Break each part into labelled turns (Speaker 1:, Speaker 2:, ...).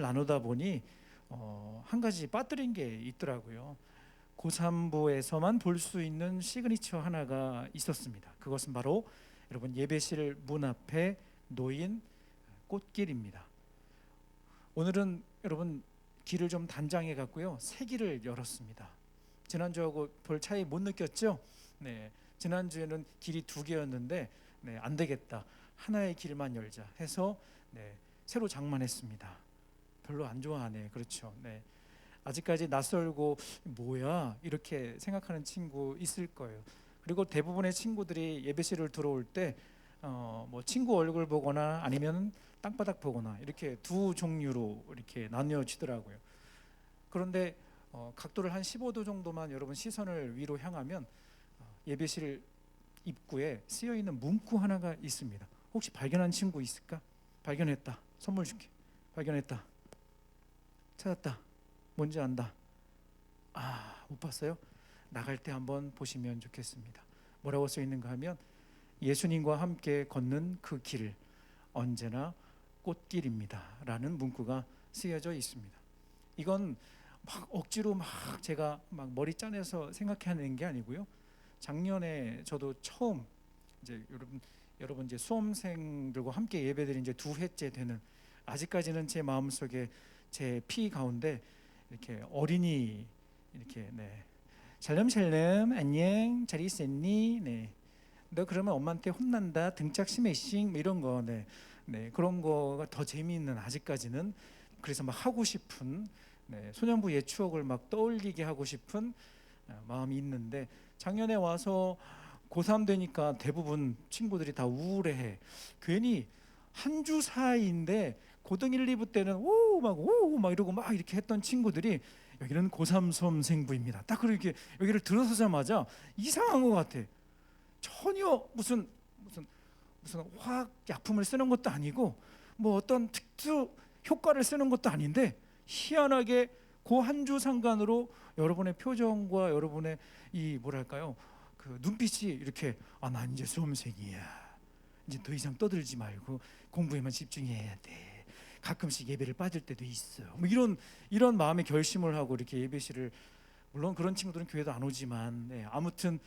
Speaker 1: 나누다 보니 한 가지 빠뜨린 게 있더라고요. 고산부에서만 볼 수 있는 시그니처 하나가 있었습니다. 그것은 바로 여러분 예배실 문 앞에 놓인 꽃길입니다. 오늘은 여러분 길을 좀 단장해 갖고요, 새 길을 열었습니다. 지난주하고 별 차이 못 느꼈죠? 네, 지난주에는 길이 두 개였는데 안 되겠다, 하나의 길만 열자 해서 새로 장만했습니다. 별로 안 좋아하네. 그렇죠? 아직까지 낯설고 뭐야 이렇게 생각하는 친구 있을 거예요. 그리고 대부분의 친구들이 예배실을 들어올 때 뭐 친구 얼굴 보거나 아니면 땅바닥 보거나 이렇게 두 종류로 이렇게 나뉘어지더라고요. 그런데 각도를 한 15도 정도만 여러분 시선을 위로 향하면 예배실 입구에 쓰여 있는 문구 하나가 있습니다. 혹시 발견한 친구 있을까? 발견했다. 선물 줄게. 발견했다. 찾았다. 뭔지 안다. 못 봤어요? 나갈 때 한번 보시면 좋겠습니다. 뭐라고 써 있는가 하면 예수님과 함께 걷는 그 길 언제나 꽃길입니다 라는 문구가 쓰여져 있습니다. 이건 막 억지로 제가 머리 짜내서 생각해낸 게 아니고요, 작년에 저도 처음 이제 여러분 이제 수험생들과 함께 예배드린 이제 2회째 되는, 아직까지는 제 마음속에 제 피 가운데 이렇게 어린이 이렇게 샬롬 안녕 잘 있었니? 너 그러면 엄마한테 혼난다 등짝 스매싱 이런 거 그런 거가 더 재미있는, 아직까지는 그래서 막 하고 싶은 소년부의 추억을 막 떠올리게 하고 싶은 마음이 있는데, 작년에 와서 고3 되니까 대부분 친구들이 다 우울해해. 괜히 한 주 사이인데 고등 1, 2부 때는 오 막 이러고 막 이렇게 했던 친구들이 여기는 고3 수험생부입니다. 딱 그렇게 여기를 들어서자마자 이상한 것 같아. 전혀 무슨 화학 약품을 쓰는 것도 아니고 뭐 어떤 특수 효과를 쓰는 것도 아닌데, 희한하게 그 한 주 상관으로 여러분의 표정과 여러분의 이 뭐랄까요, 그 눈빛이 이렇게 난 이제 수험생이야, 이제 더 이상 떠들지 말고 공부에만 집중해야 돼, 가끔씩 예배를 빠질 때도 있어, 뭐 이런 마음의 결심을 하고 이렇게 예배실을, 물론 그런 친구들은 교회도 안 오지만 아무튼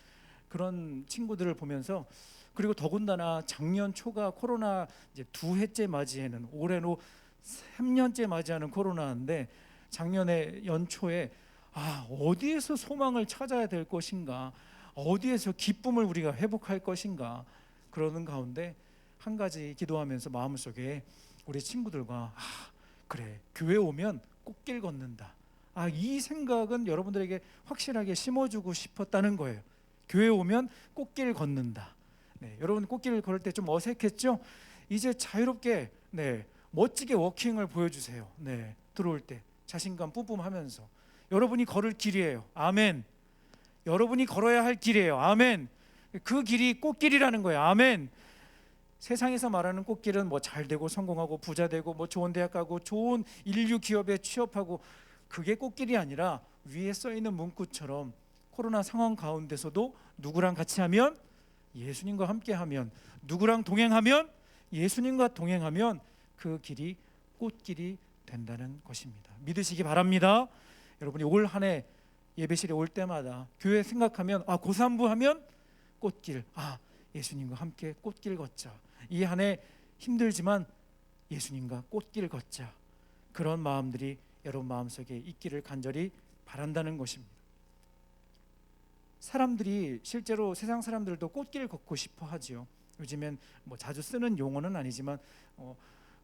Speaker 1: 그런 친구들을 보면서, 그리고 더군다나 작년 초가 코로나 이제 2회째 맞이하는, 올해로 3년째 맞이하는 코로나인데, 작년에 연초에 어디에서 소망을 찾아야 될 것인가, 어디에서 기쁨을 우리가 회복할 것인가, 그러는 가운데 한 가지 기도하면서 마음속에 우리 친구들과 그래 교회 오면 꽃길 걷는다, 이 생각은 여러분들에게 확실하게 심어주고 싶었다는 거예요. 교회 오면 꽃길 걷는다. 여러분 꽃길 걸을 때 좀 어색했죠? 이제 자유롭게 멋지게 워킹을 보여주세요. 들어올 때 자신감 뿜뿜하면서 여러분이 걸을 길이에요. 아멘. 여러분이 걸어야 할 길이에요. 아멘. 그 길이 꽃길이라는 거예요. 아멘. 세상에서 말하는 꽃길은 뭐 잘되고 성공하고 부자 되고 뭐 좋은 대학 가고 좋은 인류 기업에 취업하고, 그게 꽃길이 아니라 위에 써 있는 문구처럼 코로나 상황 가운데서도 누구랑 같이 하면? 예수님과 함께 하면. 누구랑 동행하면? 예수님과 동행하면 그 길이 꽃길이 된다는 것입니다. 믿으시기 바랍니다. 여러분이 올 한 해 예배실에 올 때마다 교회 생각하면 고3부 하면 꽃길, 예수님과 함께 꽃길 걷자. 이 한 해 힘들지만 예수님과 꽃길 걷자. 그런 마음들이 여러분 마음속에 있기를 간절히 바란다는 것입니다. 사람들이 실제로 세상 사람들도 꽃길 걷고 싶어 하지요. 요즘엔 뭐 자주 쓰는 용어는 아니지만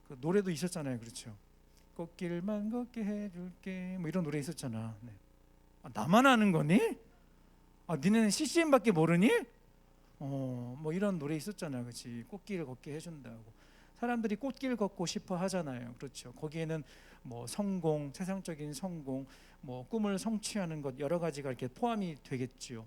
Speaker 1: 그 노래도 있었잖아요. 그렇죠? 꽃길만 걷게 해줄게 뭐 이런 노래 있었잖아. 나만 아는 거니? 니네는 CCM밖에 모르니? 뭐 이런 노래 있었잖아요. 그렇지? 꽃길 걷게 해준다고. 사람들이 꽃길 걷고 싶어 하잖아요. 그렇죠? 거기에는 뭐 성공, 세상적인 성공, 뭐 꿈을 성취하는 것 여러 가지가 이렇게 포함이 되겠죠.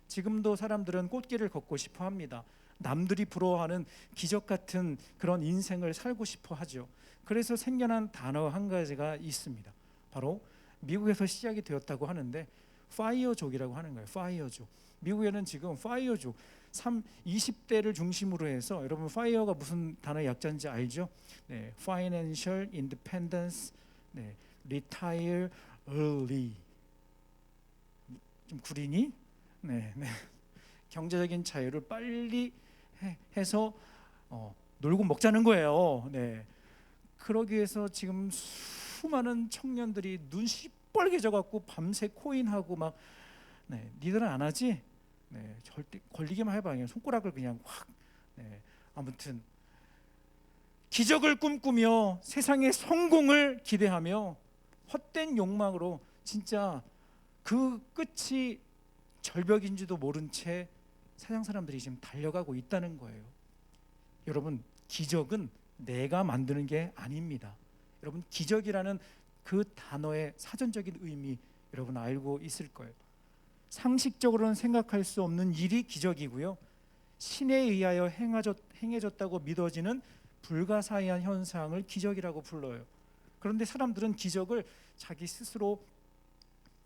Speaker 1: 지금도 사람들은 꽃길을 걷고 싶어 합니다. 남들이 부러워하는 기적 같은 그런 인생을 살고 싶어 하죠. 그래서 생겨난 단어 한 가지가 있습니다. 바로 미국에서 시작이 되었다고 하는데 파이어족이라고 하는 거예요. 파이어족. 미국에는 지금 파이어족 20대를 중심으로 해서, 여러분 파이어가 무슨 단어의 약자인지 알죠? Financial Independence 네, retire early. 좀 구리니? 네, 네. 경제적인 자유를 빨리 해서 놀고 먹자는 거예요. 네. 그러기 위해서 지금 수많은 청년들이 눈 시뻘개져 갖고 밤새 코인하고 막, 네, 니들은 안 하지? 네, 절대 걸리기만 해봐. 그냥 손가락을 그냥 확. 네, 아무튼 기적을 꿈꾸며 세상의 성공을 기대하며 헛된 욕망으로 진짜 그 끝이 절벽인지도 모른 채 세상 사람들이 지금 달려가고 있다는 거예요. 여러분, 기적은 내가 만드는 게 아닙니다. 여러분, 기적이라는 그 단어의 사전적인 의미 여러분 알고 있을 거예요. 상식적으로는 생각할 수 없는 일이 기적이고요, 신에 의하여 행해졌다고 믿어지는 불가사의한 현상을 기적이라고 불러요. 그런데 사람들은 기적을 자기 스스로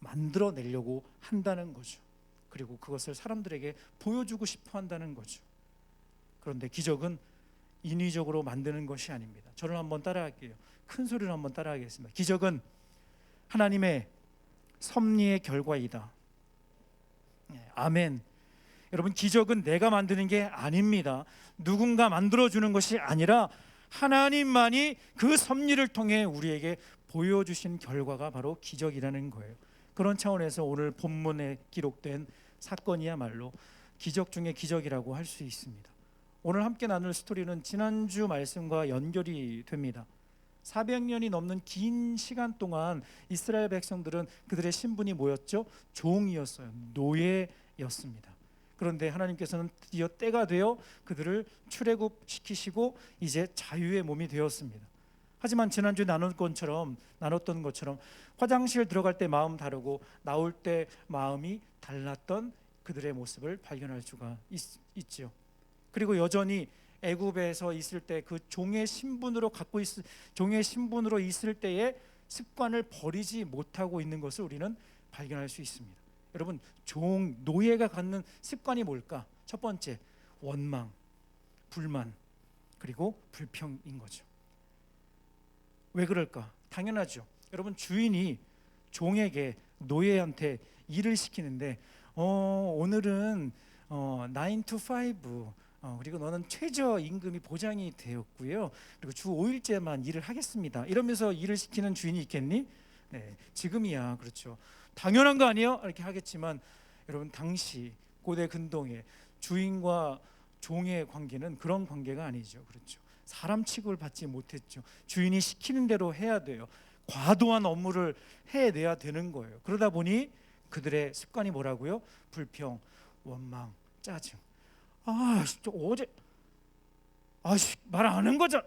Speaker 1: 만들어내려고 한다는 거죠. 그리고 그것을 사람들에게 보여주고 싶어 한다는 거죠. 그런데 기적은 인위적으로 만드는 것이 아닙니다. 저를 한번 따라할게요. 큰 소리로 한번 따라하겠습니다. 기적은 하나님의 섭리의 결과이다. 아멘. 여러분, 기적은 내가 만드는 게 아닙니다. 누군가 만들어주는 것이 아니라 하나님만이 그 섭리를 통해 우리에게 보여주신 결과가 바로 기적이라는 거예요. 그런 차원에서 오늘 본문에 기록된 사건이야말로 기적 중에 기적이라고 할 수 있습니다. 오늘 함께 나눌 스토리는 지난주 말씀과 연결이 됩니다. 400년이 넘는 긴 시간 동안 이스라엘 백성들은 그들의 신분이 뭐였죠? 종이었어요. 노예였습니다. 그런데 하나님께서는 드디어 때가 되어 그들을 출애굽시키시고 이제 자유의 몸이 되었습니다. 하지만 지난주에 나눴던 것처럼 화장실 들어갈 때 마음 다르고 나올 때 마음이 달랐던 그들의 모습을 발견할 수가 있죠. 그리고 여전히 애굽에서 있을 때 그 종의 신분으로 있을 때의 습관을 버리지 못하고 있는 것을 우리는 발견할 수 있습니다. 여러분, 노예가 갖는 습관이 뭘까? 첫 번째, 원망, 불만, 그리고 불평인 거죠. 왜 그럴까? 당연하죠. 여러분, 주인이 종에게, 노예한테 일을 시키는데 오늘은 9 to 5, 그리고 너는 최저 임금이 보장이 되었고요, 그리고 주 5일째만 일을 하겠습니다, 이러면서 일을 시키는 주인이 있겠니? 네, 지금이야 그렇죠. 당연한 거 아니에요? 이렇게 하겠지만 여러분, 당시 고대 근동의 주인과 종의 관계는 그런 관계가 아니죠. 그렇죠. 사람 취급을 받지 못했죠. 주인이 시키는 대로 해야 돼요. 과도한 업무를 해내야 되는 거예요. 그러다 보니 그들의 습관이 뭐라고요? 불평, 원망, 짜증. 어제 말 안 한 거잖아.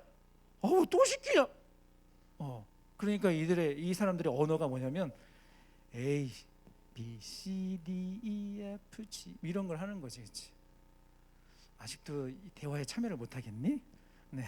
Speaker 1: 또 시키냐? 그러니까 이 사람들의 언어가 뭐냐면 A, B, C, D, E, F, G 이런 걸 하는 거지, 그렇지? 아직도 이 대화에 참여를 못 하겠니? 네.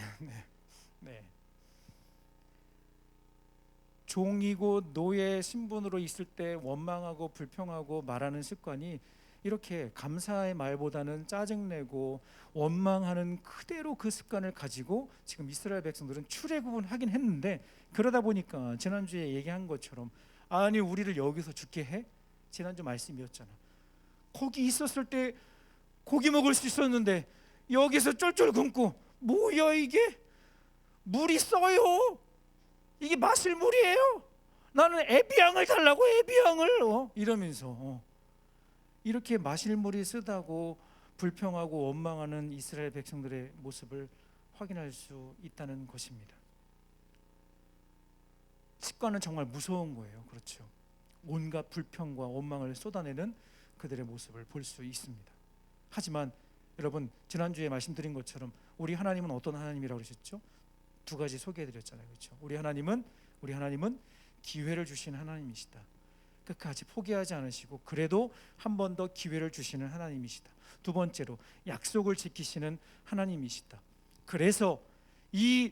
Speaker 1: 종이고 노예 신분으로 있을 때 원망하고 불평하고 말하는 습관이 이렇게 감사의 말보다는 짜증내고 원망하는 그대로 그 습관을 가지고 지금 이스라엘 백성들은 출애굽은 하긴 했는데, 그러다 보니까 지난주에 얘기한 것처럼 아니 우리를 여기서 죽게 해? 지난주 말씀이었잖아. 거기 있었을 때 고기 먹을 수 있었는데 여기서 쫄쫄 굶고, 뭐야 이게? 물이 써요. 이게 마실 물이에요? 나는 에비앙을 달라고, 에비앙을 이러면서 이렇게 마실 물이 쓰다고 불평하고 원망하는 이스라엘 백성들의 모습을 확인할 수 있다는 것입니다. 습관은 정말 무서운 거예요. 그렇죠. 온갖 불평과 원망을 쏟아내는 그들의 모습을 볼 수 있습니다. 하지만 여러분, 지난주에 말씀드린 것처럼 우리 하나님은 어떤 하나님이라고 그러셨죠? 두 가지 소개해드렸잖아요. 그렇죠? 우리 하나님은 기회를 주시는 하나님이시다. 끝까지 포기하지 않으시고 그래도 한 번 더 기회를 주시는 하나님이시다. 두 번째로 약속을 지키시는 하나님이시다. 그래서 이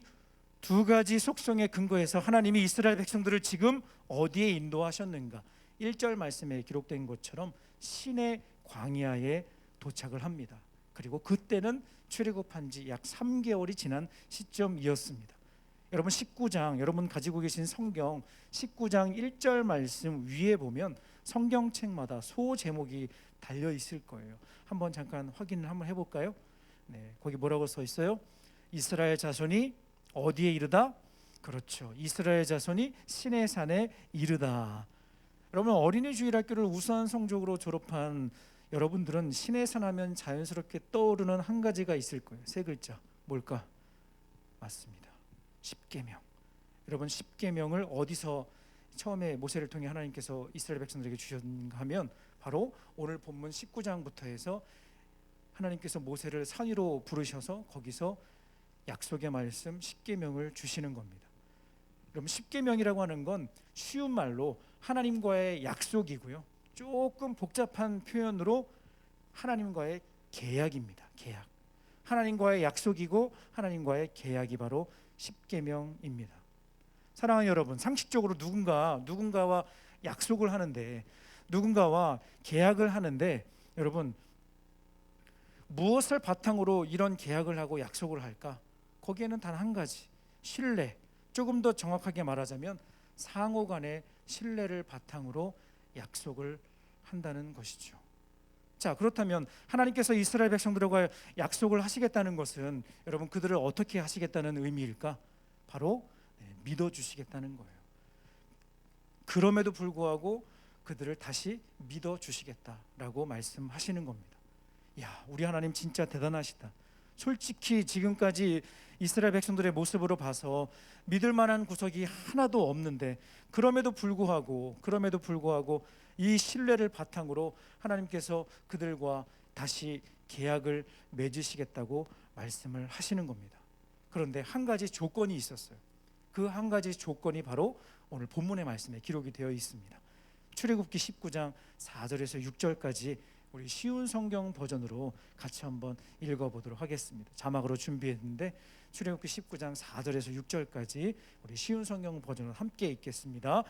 Speaker 1: 두 가지 속성에 근거해서 하나님이 이스라엘 백성들을 지금 어디에 인도하셨는가? 1절 말씀에 기록된 것처럼 신의 광야에 도착을 합니다. 그리고 그때는 출애굽한 지 약 3개월이 지난 시점이었습니다. 여러분 19장, 여러분 가지고 계신 성경 19장 1절 말씀 위에 보면 성경책마다 소 제목이 달려 있을 거예요. 한번 잠깐 확인을 한번 해볼까요? 네, 거기 뭐라고 써 있어요? 이스라엘 자손이 어디에 이르다? 그렇죠. 이스라엘 자손이 시내산에 이르다. 여러분 어린이 주일학교를 우수한 성적으로 졸업한 여러분들은 시내산 하면 자연스럽게 떠오르는 한 가지가 있을 거예요. 세 글자. 뭘까? 맞습니다. 십계명. 여러분 십계명을 어디서 처음에 모세를 통해 하나님께서 이스라엘 백성들에게 주셨는가 하면 바로 오늘 본문 19장부터 해서 하나님께서 모세를 산 위로 부르셔서 거기서 약속의 말씀 십계명을 주시는 겁니다. 여러분 십계명이라고 하는 건 쉬운 말로 하나님과의 약속이고요. 조금 복잡한 표현으로 하나님과의 계약입니다. 계약. 하나님과의 약속이고 하나님과의 계약이 바로 십계명입니다. 사랑하는 여러분, 상식적으로 누군가와 약속을 하는데, 누군가와 계약을 하는데, 여러분 무엇을 바탕으로 이런 계약을 하고 약속을 할까? 거기에는 단 한 가지, 신뢰. 조금 더 정확하게 말하자면 상호간의 신뢰를 바탕으로 약속을 한다는 것이죠. 자, 그렇다면 하나님께서 이스라엘 백성들과 약속을 하시겠다는 것은 여러분 그들을 어떻게 하시겠다는 의미일까? 바로 믿어주시겠다는 거예요. 그럼에도 불구하고 그들을 다시 믿어주시겠다라고 말씀하시는 겁니다. 야, 우리 하나님 진짜 대단하시다. 솔직히 지금까지 이스라엘 백성들의 모습으로 봐서 믿을 만한 구석이 하나도 없는데 그럼에도 불구하고 이 신뢰를 바탕으로 하나님께서 그들과 다시 계약을 맺으시겠다고 말씀을 하시는 겁니다. 그런데 한 가지 조건이 있었어요. 그 한 가지 조건이 바로 오늘 본문의 말씀에 기록이 되어 있습니다. 출애굽기 19장 4절에서 6절까지 우리 쉬운 성경 버전으로 같이 한번 읽어보도록 하겠습니다. 자막으로 준비했는데 출애굽기 19장 4절에서 6절까지 우리 쉬운 성경 버전으로 함께 읽겠습니다.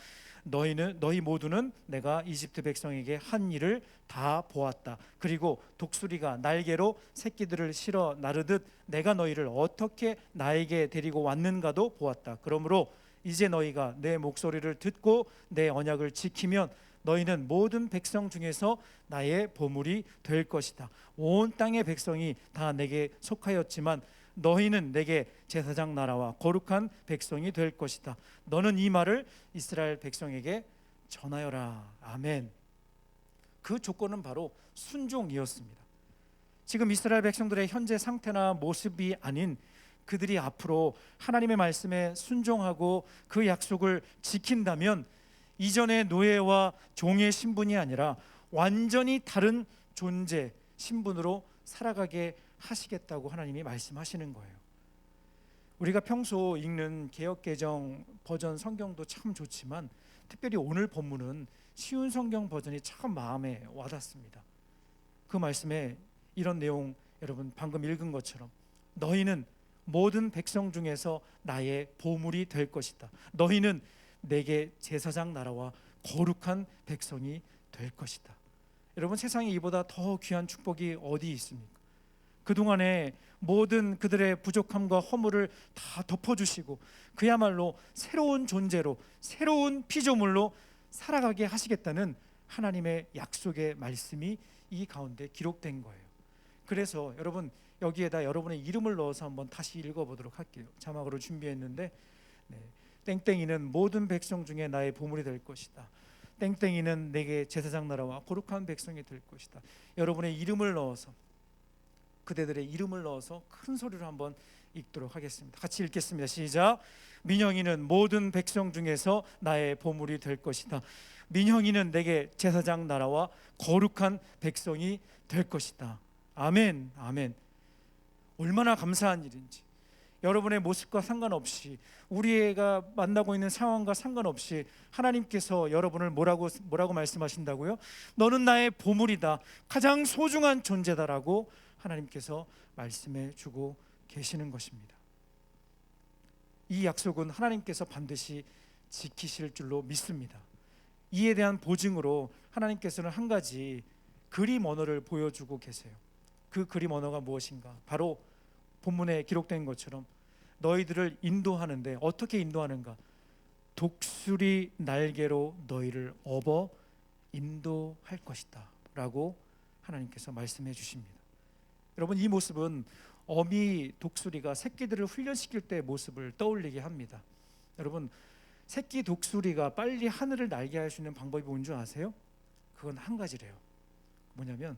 Speaker 1: 너희 모두는 내가 이집트 백성에게 한 일을 다 보았다. 그리고 독수리가 날개로 새끼들을 실어 나르듯 내가 너희를 어떻게 나에게 데리고 왔는가도 보았다. 그러므로 이제 너희가 내 목소리를 듣고 내 언약을 지키면 너희는 모든 백성 중에서 나의 보물이 될 것이다. 온 땅의 백성이 다 내게 속하였지만 너희는 내게 제사장 나라와 거룩한 백성이 될 것이다. 너는 이 말을 이스라엘 백성에게 전하여라. 아멘. 그 조건은 바로 순종이었습니다. 지금 이스라엘 백성들의 현재 상태나 모습이 아닌 그들이 앞으로 하나님의 말씀에 순종하고 그 약속을 지킨다면 이전의 노예와 종의 신분이 아니라 완전히 다른 존재, 신분으로 살아가게 하시겠다고 하나님이 말씀하시는 거예요. 우리가 평소 읽는 개역개정 버전 성경도 참 좋지만 특별히 오늘 본문은 쉬운 성경 버전이 참 마음에 와닿습니다. 그 말씀에 이런 내용, 여러분 방금 읽은 것처럼 너희는 모든 백성 중에서 나의 보물이 될 것이다. 너희는 내게 제사장 나라와 거룩한 백성이 될 것이다. 여러분 세상에 이보다 더 귀한 축복이 어디 있습니까? 그동안에 모든 그들의 부족함과 허물을 다 덮어주시고 그야말로 새로운 존재로, 새로운 피조물로 살아가게 하시겠다는 하나님의 약속의 말씀이 이 가운데 기록된 거예요. 그래서 여러분 여기에다 여러분의 이름을 넣어서 한번 다시 읽어보도록 할게요. 자막으로 준비했는데 땡땡이는 모든 백성 중에 나의 보물이 될 것이다. 땡땡이는 내게 제사장 나라와 거룩한 백성이 될 것이다. 여러분의 이름을 넣어서, 그대들의 이름을 넣어서 큰 소리로 한번 읽도록 하겠습니다. 같이 읽겠습니다. 시작. 민영이는 모든 백성 중에서 나의 보물이 될 것이다. 민영이는 내게 제사장 나라와 거룩한 백성이 될 것이다. 아멘. 아멘. 얼마나 감사한 일인지. 여러분의 모습과 상관없이, 우리가 만나고 있는 상황과 상관없이 하나님께서 여러분을 뭐라고 말씀하신다고요? 너는 나의 보물이다. 가장 소중한 존재다라고 하나님께서 말씀해 주고 계시는 것입니다. 이 약속은 하나님께서 반드시 지키실 줄로 믿습니다. 이에 대한 보증으로 하나님께서는 한 가지 그림 언어를 보여주고 계세요. 그 그림 언어가 무엇인가? 바로 본문에 기록된 것처럼 너희들을 인도하는데 어떻게 인도하는가? 독수리 날개로 너희를 업어 인도할 것이다 라고 하나님께서 말씀해 주십니다. 여러분, 이 모습은 어미 독수리가 새끼들을 훈련시킬 때의 모습을 떠올리게 합니다. 여러분, 새끼 독수리가 빨리 하늘을 날게 할 수 있는 방법이 뭔 줄 아세요? 그건 한 가지래요. 뭐냐면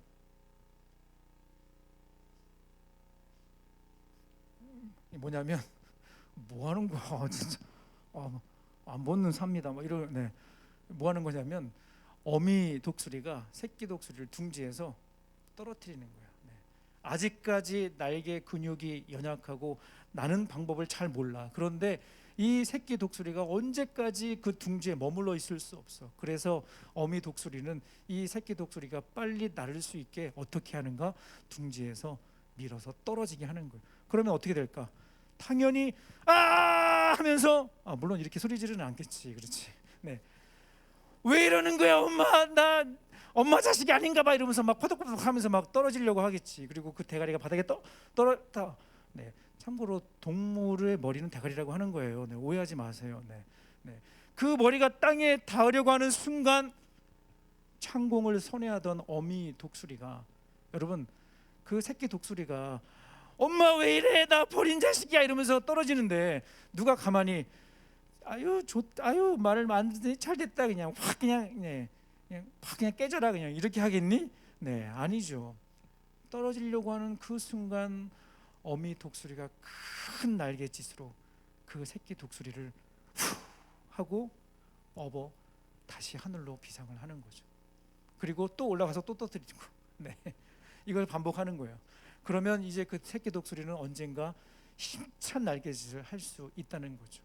Speaker 1: 뭐 하는 거야 진짜. 안 보는 삽니다 뭐 이런. 뭐 하는 거냐면 어미 독수리가 새끼 독수리를 둥지에서 떨어뜨리는 거야. 아직까지 날개 근육이 연약하고 나는 방법을 잘 몰라. 그런데 이 새끼 독수리가 언제까지 그 둥지에 머물러 있을 수 없어. 그래서 어미 독수리는 이 새끼 독수리가 빨리 날을 수 있게 어떻게 하는가? 둥지에서 밀어서 떨어지게 하는 거예요. 그러면 어떻게 될까? 당연히 아 하면서, 물론 이렇게 소리 지르는 않겠지. 그렇지. 왜 이러는 거야 엄마, 나 엄마 자식이 아닌가 봐 이러면서 막 퍼덕퍼덕 하면서 막 떨어지려고 하겠지. 그리고 그 대가리가 바닥에 떨어졌다. 참고로 동물의 머리는 대가리라고 하는 거예요. 오해하지 마세요. 그 머리가 땅에 닿으려고 하는 순간 창공을 선회하던 어미 독수리가, 여러분, 그 새끼 독수리가 엄마 왜 이래 나 버린 자식이야 이러면서 떨어지는데 누가 가만히 아유 말을 안 듣더니 잘 됐다 그냥 확 그냥 깨져라 그냥 이렇게 하겠니? 아니죠. 떨어지려고 하는 그 순간 어미 독수리가 큰 날갯짓으로 그 새끼 독수리를 후 하고 업어 다시 하늘로 비상을 하는 거죠. 그리고 또 올라가서 또 떨어뜨리고 이걸 반복하는 거예요. 그러면 이제 그 새끼 독수리는 언젠가 힘찬 날갯짓을 할 수 있다는 거죠.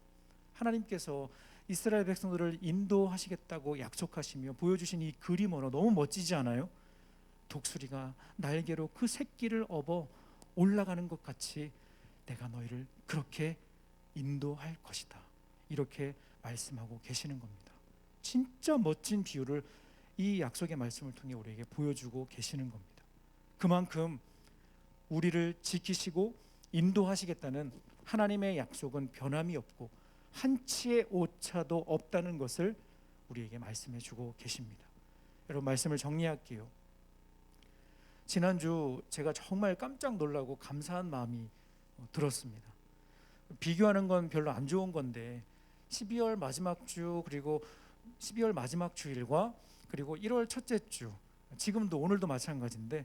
Speaker 1: 하나님께서 이스라엘 백성들을 인도하시겠다고 약속하시며 보여주신 이 그림으로 너무 멋지지 않아요? 독수리가 날개로 그 새끼를 업어 올라가는 것 같이 내가 너희를 그렇게 인도할 것이다, 이렇게 말씀하고 계시는 겁니다. 진짜 멋진 비유를 이 약속의 말씀을 통해 우리에게 보여주고 계시는 겁니다. 그만큼 우리를 지키시고 인도하시겠다는 하나님의 약속은 변함이 없고 한치의 오차도 없다는 것을 우리에게 말씀해 주고 계십니다. 여러분, 말씀을 정리할게요. 지난주 제가 정말 깜짝 놀라고 감사한 마음이 들었습니다. 비교하는 건 별로 안 좋은 건데 12월 마지막 주, 그리고 12월 마지막 주일과 그리고 1월 첫째 주, 지금도 오늘도 마찬가지인데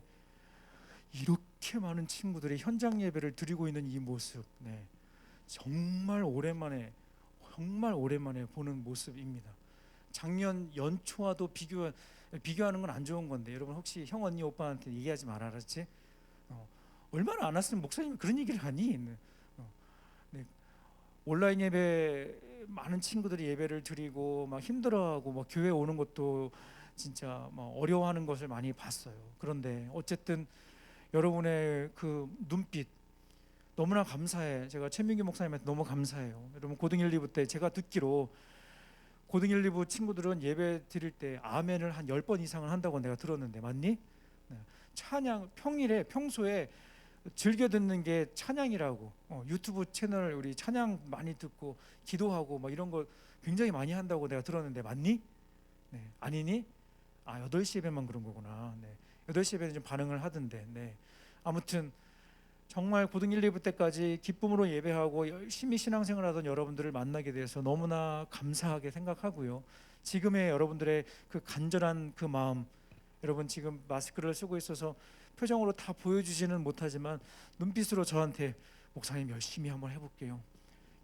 Speaker 1: 이렇게 많은 친구들이 현장 예배를 드리고 있는 이 모습, 정말 오랜만에 보는 모습입니다. 작년 연초와도 비교하는 건 안 좋은 건데, 여러분 혹시 형 언니 오빠한테 얘기하지 말아, 알았지? 얼마나 안 왔으면 목사님이 그런 얘기를 하니? 온라인 예배 많은 친구들이 예배를 드리고 막 힘들어하고 막 교회 오는 것도 진짜 막 어려워하는 것을 많이 봤어요. 그런데 어쨌든 여러분의 그 눈빛 너무나 감사해. 제가 최민기 목사님한테 너무 감사해요. 여러분, 고등 1, 2부 때 제가 듣기로 고등 1, 2부 친구들은 예배 드릴 때 아멘을 한 10번 이상을 한다고 내가 들었는데 맞니? 찬양 평소에 즐겨 듣는 게 찬양이라고, 유튜브 채널 우리 찬양 많이 듣고 기도하고 막 이런 거 굉장히 많이 한다고 내가 들었는데 맞니? 아니니? 8시 예배만 그런 거구나. 8시 예배는 좀 반응을 하던데. 아무튼 정말 고등 1, 2부 때까지 기쁨으로 예배하고 열심히 신앙생활하던 여러분들을 만나게 돼서 너무나 감사하게 생각하고요. 지금의 여러분들의 그 간절한 그 마음, 여러분 지금 마스크를 쓰고 있어서 표정으로 다 보여주지는 못하지만 눈빛으로 저한테 목사님 열심히 한번 해볼게요,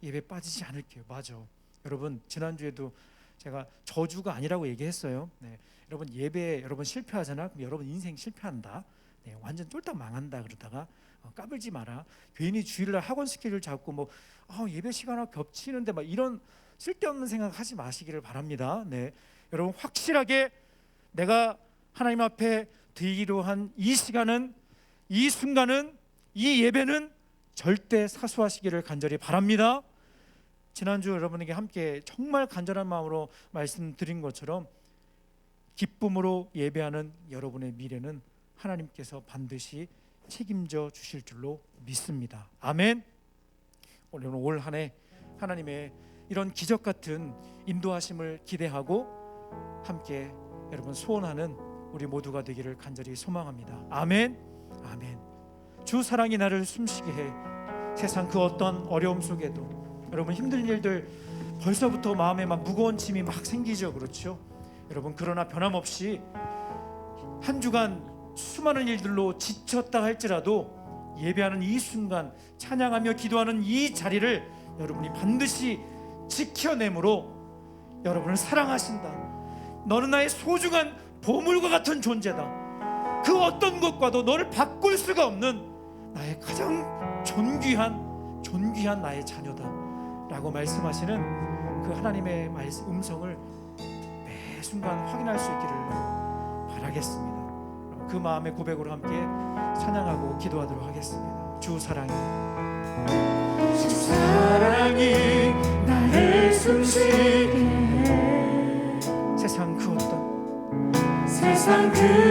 Speaker 1: 예배 빠지지 않을게요. 맞아. 여러분, 지난주에도 제가 저주가 아니라고 얘기했어요. 여러분 예배 여러분 실패하잖아. 그럼 여러분 인생 실패한다. 완전 쫄딱 망한다. 그러다가 까불지 마라. 괜히 주일날 학원 스케줄 잡고 뭐 예배 시간하고 겹치는데 막 이런 쓸데없는 생각 하지 마시기를 바랍니다. 여러분, 확실하게 내가 하나님 앞에 드리기로 한 이 시간은, 이 순간은, 이 예배는 절대 사수하시기를 간절히 바랍니다. 지난주 여러분에게 함께 정말 간절한 마음으로 말씀드린 것처럼 기쁨으로 예배하는 여러분의 미래는 하나님께서 반드시 책임져 주실 줄로 믿습니다. 아멘. 올 한 해 하나님의 이런 기적 같은 인도하심을 기대하고 함께 여러분 소원하는 우리 모두가 되기를 간절히 소망합니다. 아멘. 아멘. 주 사랑이 나를 숨쉬게 해. 세상 그 어떤 어려움 속에도 여러분 힘든 일들 벌써부터 마음에 막 무거운 짐이 막 생기죠. 그렇죠? 여러분 그러나 변함없이 한 주간 수많은 일들로 지쳤다 할지라도 예배하는 이 순간, 찬양하며 기도하는 이 자리를 여러분이 반드시 지켜내므로 여러분을 사랑하신다. 너는 나의 소중한 보물과 같은 존재다. 그 어떤 것과도 너를 바꿀 수가 없는 나의 가장 존귀한 나의 자녀다 라고 말씀하시는 그 하나님의 음성을 매 순간 확인할 수 있기를 바라겠습니다. 그 마음의 고백으로 함께 찬양하고 기도하도록 하겠습니다. 주 사랑이 나를 숨쉬게 해. 세상 그